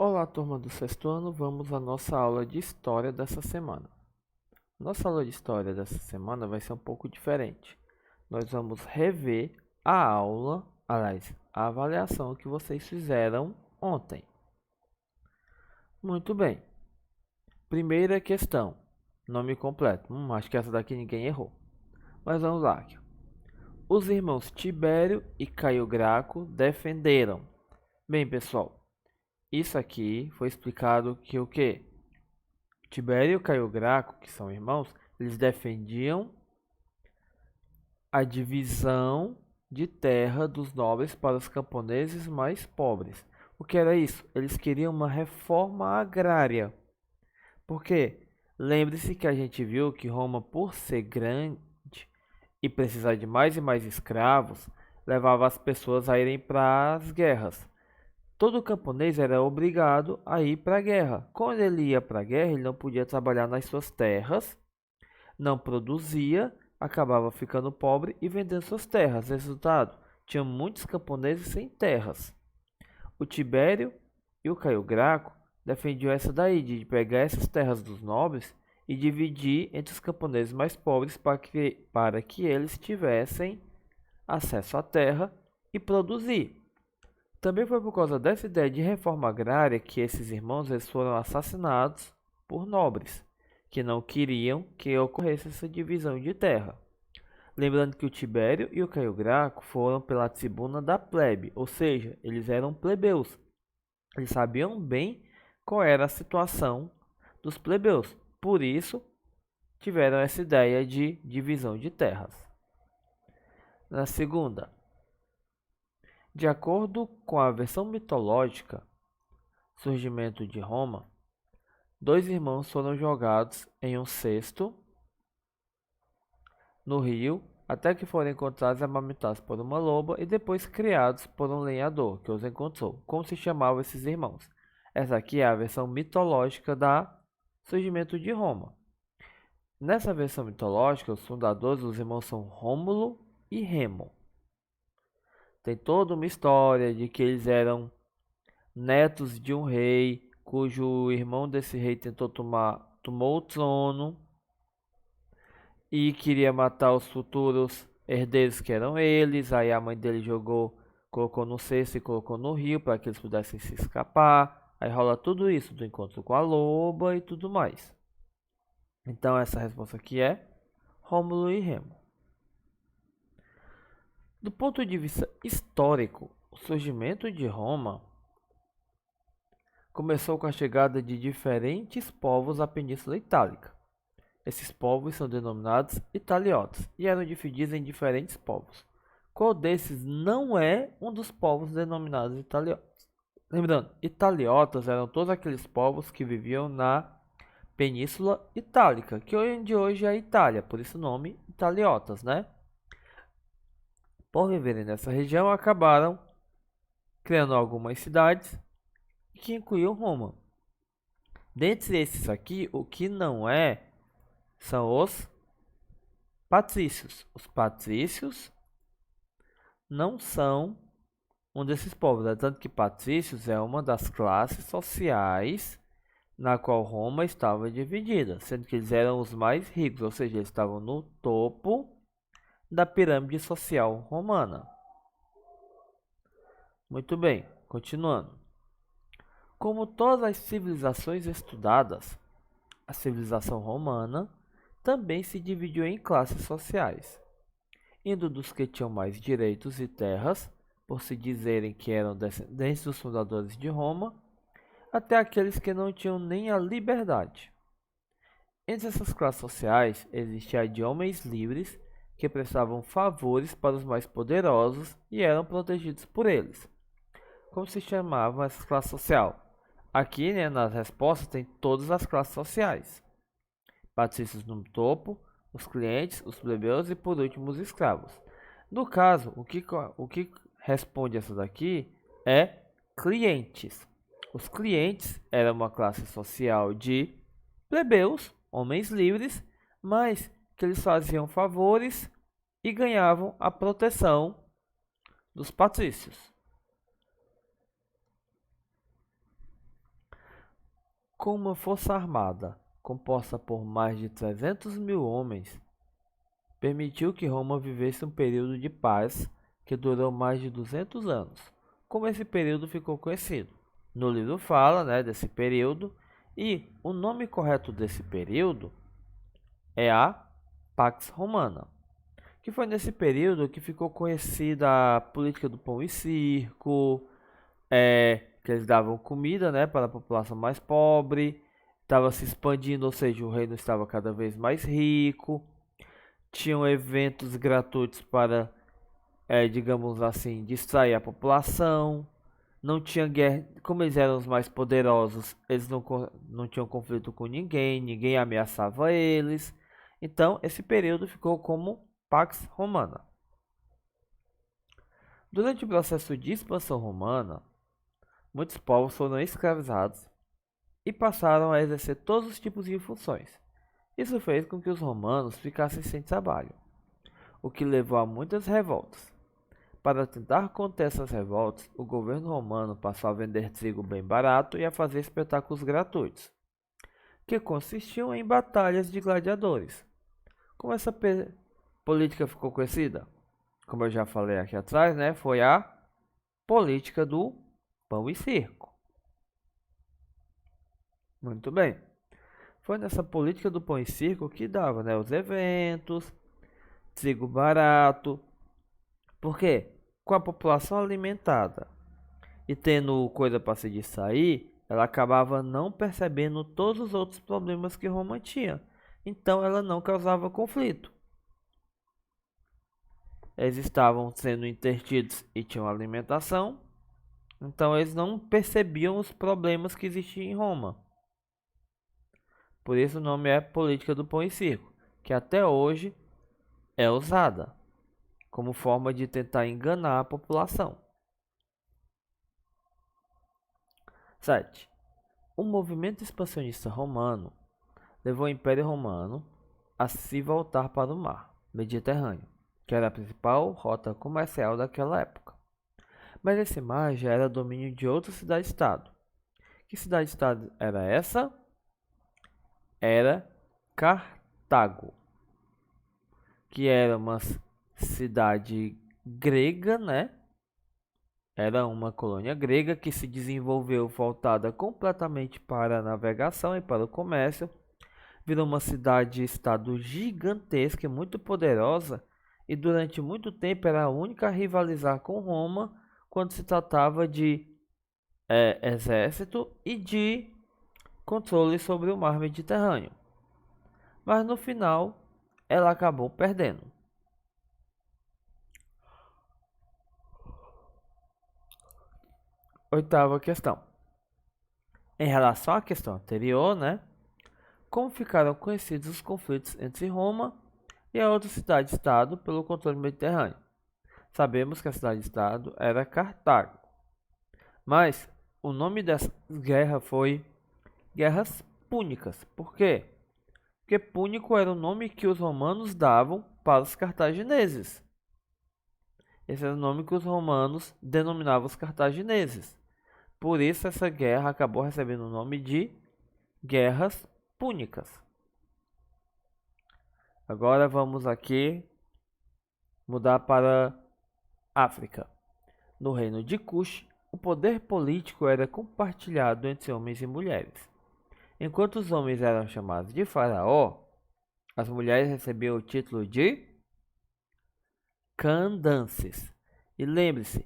Olá, turma do sexto ano, vamos à nossa aula de história dessa semana. Nossa aula de história dessa semana vai ser um pouco diferente. Nós vamos rever a aula, aliás, a avaliação que vocês fizeram ontem. Muito bem. Primeira questão, nome completo. Acho que essa daqui ninguém errou. Mas vamos lá. Os irmãos Tibério e Caio Graco defenderam. Bem, pessoal, isso aqui foi explicado que o quê? Tibério e Caio Graco, que são irmãos, eles defendiam a divisão de terra dos nobres para os camponeses mais pobres. O que era isso? Eles queriam uma reforma agrária. Por quê? Lembre-se que a gente viu que Roma, por ser grande e precisar de mais e mais escravos, levava as pessoas a irem para as guerras. Todo camponês era obrigado a ir para a guerra. Quando ele ia para a guerra, ele não podia trabalhar nas suas terras, não produzia, acabava ficando pobre e vendendo suas terras. Resultado, tinha muitos camponeses sem terras. O Tibério e o Caio Graco defendiam essa daí, de pegar essas terras dos nobres e dividir entre os camponeses mais pobres para que eles tivessem acesso à terra e produzir. Também foi por causa dessa ideia de reforma agrária que esses irmãos eles foram assassinados por nobres, que não queriam que ocorresse essa divisão de terra. Lembrando que o Tibério e o Caio Graco foram pela tribuna da plebe, ou seja, eles eram plebeus. Eles sabiam bem qual era a situação dos plebeus, por isso tiveram essa ideia de divisão de terras. Na segunda, de acordo com a versão mitológica, surgimento de Roma, dois irmãos foram jogados em um cesto no rio até que foram encontrados e amamentados por uma loba e depois criados por um lenhador que os encontrou. Como se chamavam esses irmãos? Essa aqui é a versão mitológica da surgimento de Roma. Nessa versão mitológica, os fundadores dos irmãos são Rômulo e Remo. Tem toda uma história de que eles eram netos de um rei, cujo irmão desse rei tomou o trono e queria matar os futuros herdeiros que eram eles. Aí a mãe dele colocou no cesto e colocou no rio para que eles pudessem se escapar. Aí rola tudo isso do encontro com a loba e tudo mais. Então essa resposta aqui é Rômulo e Remo. Do ponto de vista histórico, o surgimento de Roma começou com a chegada de diferentes povos à Península Itálica. Esses povos são denominados italiotas e eram divididos em diferentes povos. Qual desses não é um dos povos denominados italiotas? Lembrando, italiotas eram todos aqueles povos que viviam na Península Itálica, que hoje é a Itália, por isso o nome italiotas, né? Por viverem nessa região, acabaram criando algumas cidades que incluíam Roma. Dentre esses aqui, o que não é são os patrícios. Os patrícios não são um desses povos, tanto que patrícios é uma das classes sociais na qual Roma estava dividida, sendo que eles eram os mais ricos, ou seja, eles estavam no topo da pirâmide social romana. Muito bem, continuando. Como todas as civilizações estudadas, a civilização romana também se dividiu em classes sociais, indo dos que tinham mais direitos e terras, por se dizerem que eram descendentes dos fundadores de Roma, até aqueles que não tinham nem a liberdade. Entre essas classes sociais existia a de homens livres, que prestavam favores para os mais poderosos e eram protegidos por eles. Como se chamava essa classe social? Aqui, nas respostas, tem todas as classes sociais. Patrícios no topo, os clientes, os plebeus e, por último, os escravos. No caso, o que responde essa daqui é clientes. Os clientes eram uma classe social de plebeus, homens livres, mas que eles faziam favores e ganhavam a proteção dos patrícios. Com uma força armada composta por mais de 300 mil homens, permitiu que Roma vivesse um período de paz que durou mais de 200 anos. Como esse período ficou conhecido? No livro fala, desse período, e o nome correto desse período é a Pax Romana, que foi nesse período que ficou conhecida a política do pão e circo, que eles davam comida, para a população mais pobre, estava se expandindo, ou seja, o reino estava cada vez mais rico, tinham eventos gratuitos para, digamos assim, distrair a população, não tinha guerra, como eles eram os mais poderosos, eles não tinham conflito com ninguém, ninguém ameaçava eles, então esse período ficou como Pax Romana. Durante o processo de expansão romana, muitos povos foram escravizados e passaram a exercer todos os tipos de funções. Isso fez com que os romanos ficassem sem trabalho, o que levou a muitas revoltas. Para tentar conter essas revoltas, o governo romano passou a vender trigo bem barato e a fazer espetáculos gratuitos, que consistiam em batalhas de gladiadores. Como essa política ficou conhecida? Como eu já falei aqui atrás, foi a política do pão e circo. Muito bem. Foi nessa política do pão e circo que dava, os eventos, trigo barato. Por quê? Com a população alimentada e tendo coisa para se distrair, ela acabava não percebendo todos os outros problemas que Roma tinha. Então ela não causava conflito. Eles estavam sendo intertidos e tinham alimentação, então eles não percebiam os problemas que existiam em Roma. Por isso o nome é política do pão e circo, que até hoje é usada como forma de tentar enganar a população. 7. O movimento expansionista romano levou o Império Romano a se voltar para o mar Mediterrâneo, que era a principal rota comercial daquela época. Mas esse mar já era domínio de outra cidade-estado. Que cidade-estado era essa? Era Cartago, que era uma cidade grega, Era uma colônia grega que se desenvolveu voltada completamente para a navegação e para o comércio. Virou uma cidade-estado gigantesca e muito poderosa, e durante muito tempo era a única a rivalizar com Roma quando se tratava de exército e de controle sobre o mar Mediterrâneo. Mas no final, ela acabou perdendo. Oitava questão. Em relação à questão anterior, como ficaram conhecidos os conflitos entre Roma e a outra cidade-estado pelo controle mediterrâneo? Sabemos que a cidade-estado era Cartago, mas o nome dessa guerra foi Guerras Púnicas. Por quê? Porque púnico era o nome que os romanos davam para os cartagineses. Esse era o nome que os romanos denominavam os cartagineses. Por isso essa guerra acabou recebendo o nome de Guerras Púnicas. Agora vamos aqui mudar para África. No reino de Kush, o poder político era compartilhado entre homens e mulheres. Enquanto os homens eram chamados de faraó, as mulheres recebiam o título de Candances. E lembre-se,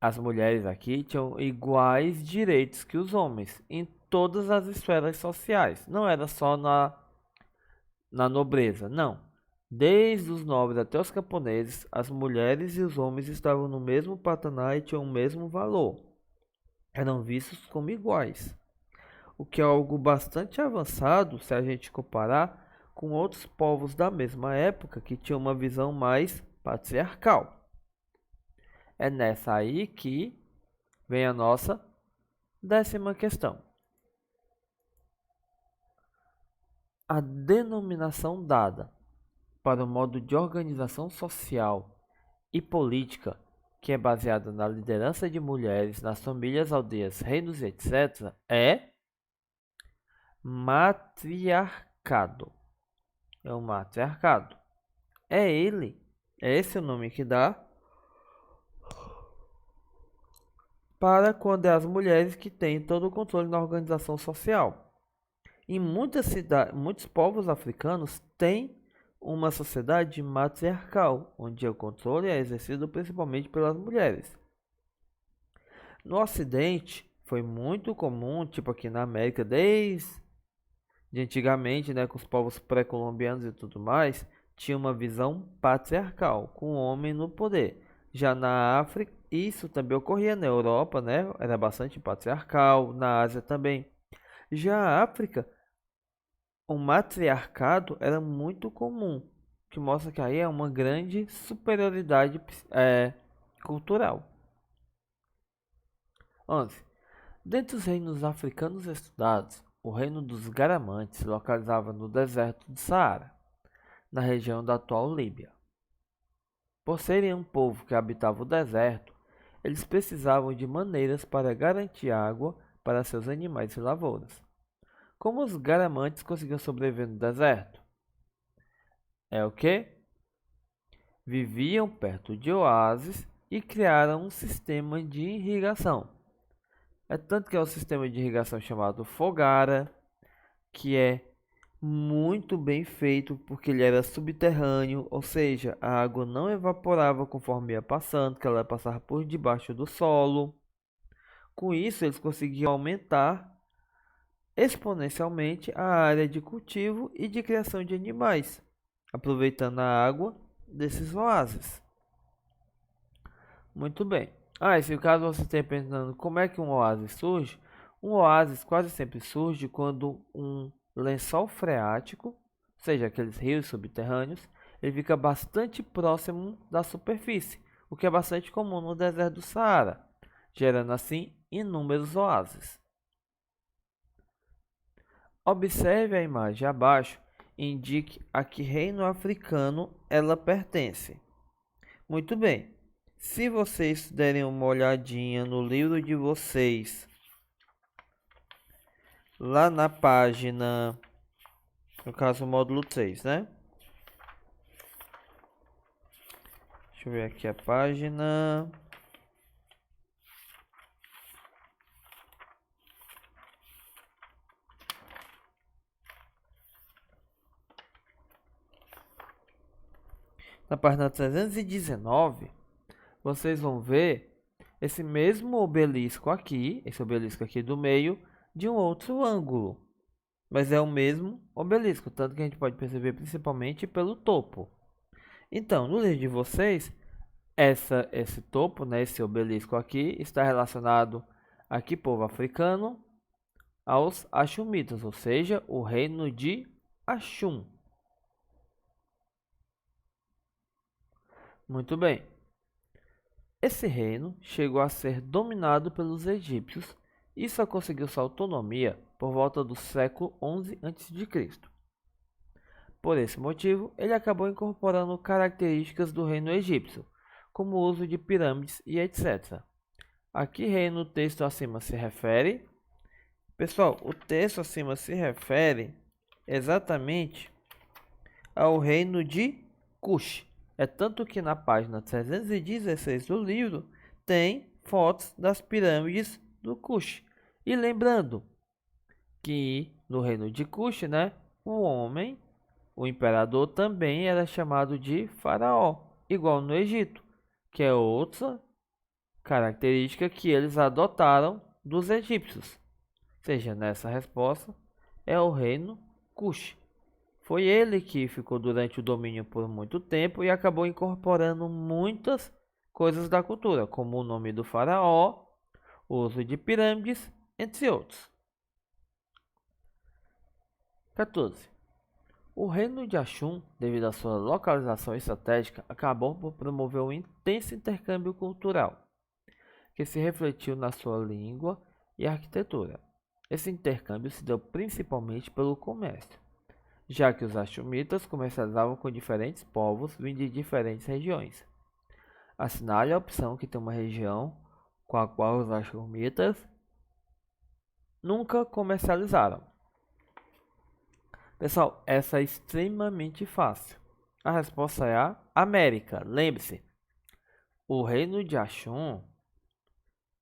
as mulheres aqui tinham iguais direitos que os homens em todas as esferas sociais. Não era só na nobreza, não. Desde os nobres até os camponeses, as mulheres e os homens estavam no mesmo patamar e tinham o mesmo valor. Eram vistos como iguais, o que é algo bastante avançado se a gente comparar com outros povos da mesma época que tinham uma visão mais patriarcal. É nessa aí que vem a nossa 10ª questão. A denominação dada para o modo de organização social e política que é baseada na liderança de mulheres nas famílias, aldeias, reinos, etc., é matriarcado. É o matriarcado. É esse o nome que dá para quando é as mulheres que têm todo o controle na organização social. Em muitas cidades, muitos povos africanos têm uma sociedade matriarcal, onde o controle é exercido principalmente pelas mulheres. No Ocidente, foi muito comum, tipo aqui na América, desde antigamente, né, com os povos pré-colombianos e tudo mais, tinha uma visão patriarcal, com o homem no poder. Já na África, isso também ocorria na Europa, né, era bastante patriarcal, na Ásia também. Já a África, o matriarcado era muito comum, que mostra que aí é uma grande superioridade cultural. 11. Dentre os reinos africanos estudados, o reino dos Garamantes se localizava no deserto do Saara, na região da atual Líbia. Por serem um povo que habitava o deserto, eles precisavam de maneiras para garantir água para seus animais e lavouras. Como os Garamantes conseguiam sobreviver no deserto? É o que? Viviam perto de oásis e criaram um sistema de irrigação. É tanto que é um sistema de irrigação chamado Fogara, que é muito bem feito porque ele era subterrâneo, ou seja, a água não evaporava conforme ia passando, que ela passava por debaixo do solo. Com isso, eles conseguiam aumentar exponencialmente a área de cultivo e de criação de animais, aproveitando a água desses oásis. Muito bem. E se caso você esteja pensando como é que um oásis surge, um oásis quase sempre surge quando um lençol freático, ou seja, aqueles rios subterrâneos, ele fica bastante próximo da superfície, o que é bastante comum no deserto do Saara, gerando assim inúmeros oásis. Observe a imagem abaixo e indique a que reino africano ela pertence. Muito bem. Se vocês derem uma olhadinha no livro de vocês, lá na página, no caso, módulo 3, né? Deixa eu ver aqui a página. Na página 319, vocês vão ver esse mesmo obelisco aqui, esse obelisco aqui do meio, de um outro ângulo. Mas é o mesmo obelisco, tanto que a gente pode perceber principalmente pelo topo. Então, no livro de vocês, esse topo, né, esse obelisco aqui, está relacionado aqui, povo africano, aos Axumitas, ou seja, o reino de Axum. Muito bem. Esse reino chegou a ser dominado pelos egípcios e só conseguiu sua autonomia por volta do século XI a.C. Por esse motivo, ele acabou incorporando características do reino egípcio, como o uso de pirâmides e etc. A que reino o texto acima se refere? Pessoal, o texto acima se refere exatamente ao reino de Kush. É tanto que na página 316 do livro tem fotos das pirâmides do Kush. E lembrando que no reino de Kush, né, o homem, o imperador, também era chamado de faraó, igual no Egito, que é outra característica que eles adotaram dos egípcios. Ou seja, nessa resposta é o reino Kush. Foi ele que ficou durante o domínio por muito tempo e acabou incorporando muitas coisas da cultura, como o nome do faraó, o uso de pirâmides, entre outros. 14. O reino de Axum, devido à sua localização estratégica, acabou por promover um intenso intercâmbio cultural, que se refletiu na sua língua e arquitetura. Esse intercâmbio se deu principalmente pelo comércio, já que os Axumitas comercializavam com diferentes povos vindo de diferentes regiões. Assinale a opção que tem uma região com a qual os Axumitas nunca comercializaram. Pessoal, essa é extremamente fácil. A resposta é a América. Lembre-se, o reino de Axum,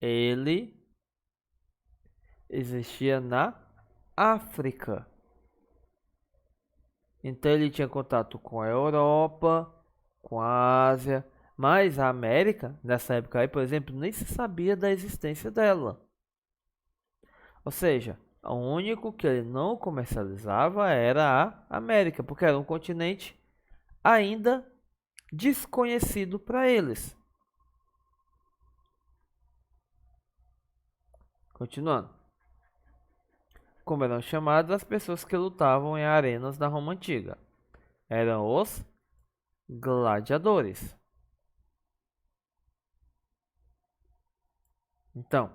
ele existia na África. Então ele tinha contato com a Europa, com a Ásia, mas a América, nessa época aí, por exemplo, nem se sabia da existência dela. Ou seja, o único que ele não comercializava era a América, porque era um continente ainda desconhecido para eles. Continuando. Como eram chamadas as pessoas que lutavam em arenas da Roma Antiga? Eram os gladiadores. Então,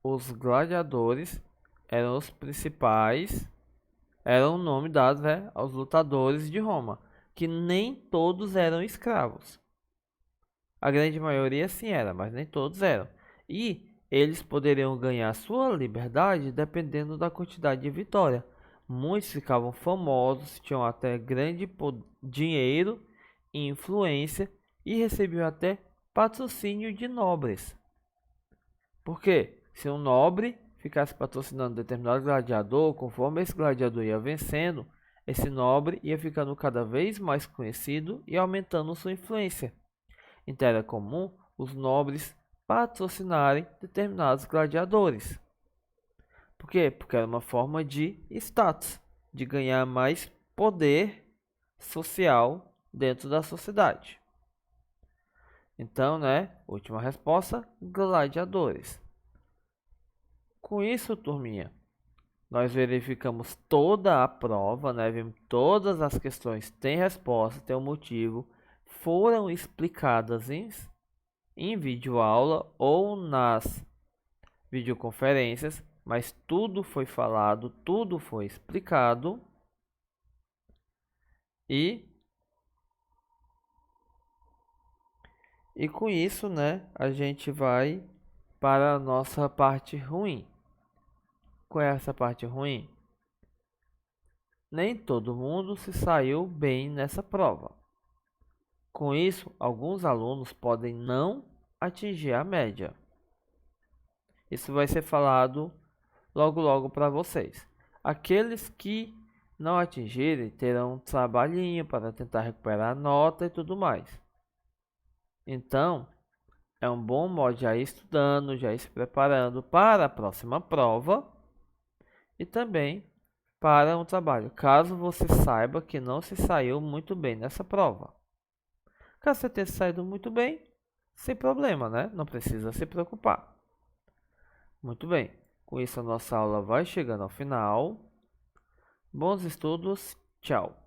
os gladiadores eram os principais, eram o nome dado, né, aos lutadores de Roma, que nem todos eram escravos. A grande maioria sim era, mas nem todos eram. E eles poderiam ganhar sua liberdade dependendo da quantidade de vitória. Muitos ficavam famosos, tinham até grande dinheiro e influência e recebiam até patrocínio de nobres. Por quê? Se um nobre ficasse patrocinando determinado gladiador, conforme esse gladiador ia vencendo, esse nobre ia ficando cada vez mais conhecido e aumentando sua influência. Então era comum os nobres patrocinarem determinados gladiadores. Por quê? Porque era uma forma de status, de ganhar mais poder social dentro da sociedade. Então, né, última resposta, gladiadores. Com isso, turminha, nós verificamos toda a prova, né? Vimos todas as questões têm resposta, tem um motivo, foram explicadas em videoaula ou nas videoconferências, mas tudo foi falado, tudo foi explicado e com isso, né, a gente vai para a nossa parte ruim. Qual é essa parte ruim? Nem todo mundo se saiu bem nessa prova. Com isso, alguns alunos podem não atingir a média. Isso vai ser falado logo para vocês. Aqueles que não atingirem terão um trabalhinho para tentar recuperar a nota e tudo mais. Então, é um bom modo já ir estudando, já ir se preparando para a próxima prova e também para um trabalho, caso você saiba que não se saiu muito bem nessa prova. Caso você tenha saído muito bem, sem problema, né? Não precisa se preocupar. Muito bem, com isso a nossa aula vai chegando ao final. Bons estudos, tchau!